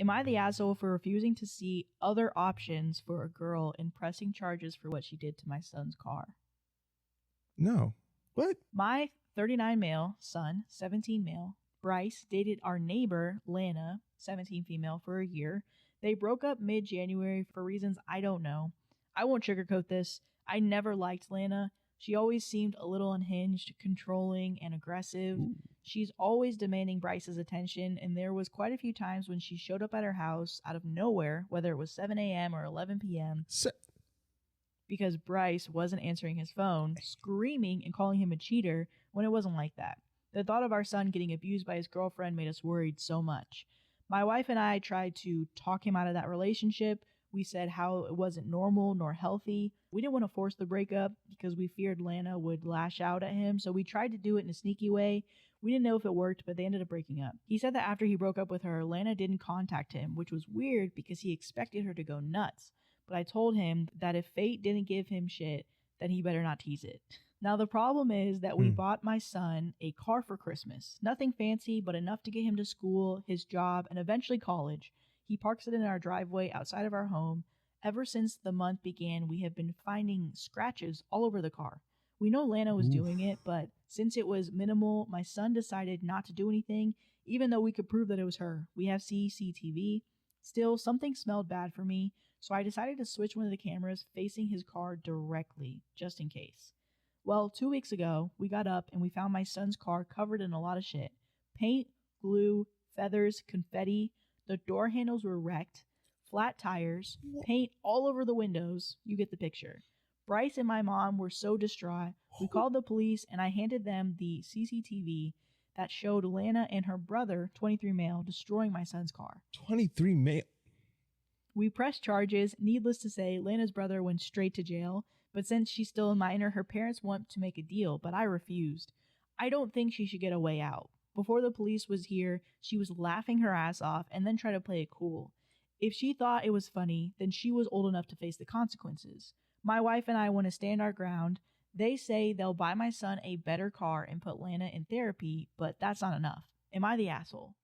Am I the asshole for refusing to see other options for a girl and pressing charges for what she did to my son's car? No. What? My 39 male son, 17 male, Bryce, dated our neighbor, Lana, 17 female, for a year. They broke up mid-January for reasons I don't know. I won't sugarcoat this. I never liked Lana. She always seemed a little unhinged, controlling, and aggressive. She's always demanding Bryce's attention, and there was quite a few times when she showed up at her house out of nowhere, whether it was 7 a.m. or 11 p.m., because Bryce wasn't answering his phone, screaming and calling him a cheater when it wasn't like that. The thought of our son getting abused by his girlfriend made us worried so much. My wife and I tried to talk him out of that relationship. We said how it wasn't normal nor healthy. We didn't want to force the breakup because we feared Lana would lash out at him, so we tried to do it in a sneaky way. We didn't know if it worked, but they ended up breaking up. He said that after he broke up with her, Lana didn't contact him, which was weird because he expected her to go nuts. But I told him that if fate didn't give him shit, then he better not tease it. Now the problem is that we bought my son a car for Christmas. Nothing fancy, but enough to get him to school, his job, and eventually college. He parks it in our driveway outside of our home. Ever since the month began, we have been finding scratches all over the car. We know Lana was doing it, but since it was minimal, my son decided not to do anything, even though we could prove that it was her. We have CCTV. Still, something smelled bad for me, so I decided to switch one of the cameras facing his car directly, just in case. Well, 2 weeks ago, we got up and we found my son's car covered in a lot of shit. Paint, glue, feathers, confetti. The door handles were wrecked, flat tires, paint all over the windows. You get the picture. Bryce and my mom were so distraught. We called the police and I handed them the CCTV that showed Lana and her brother, 23 male, destroying my son's car. 23 male? We pressed charges. Needless to say, Lana's brother went straight to jail. But since she's still a minor, her parents want to make a deal, but I refused. I don't think she should get a way out. Before the police was here, she was laughing her ass off and then tried to play it cool. If she thought it was funny, then she was old enough to face the consequences. My wife and I want to stand our ground. They say they'll buy my son a better car and put Lana in therapy, but that's not enough. Am I the asshole?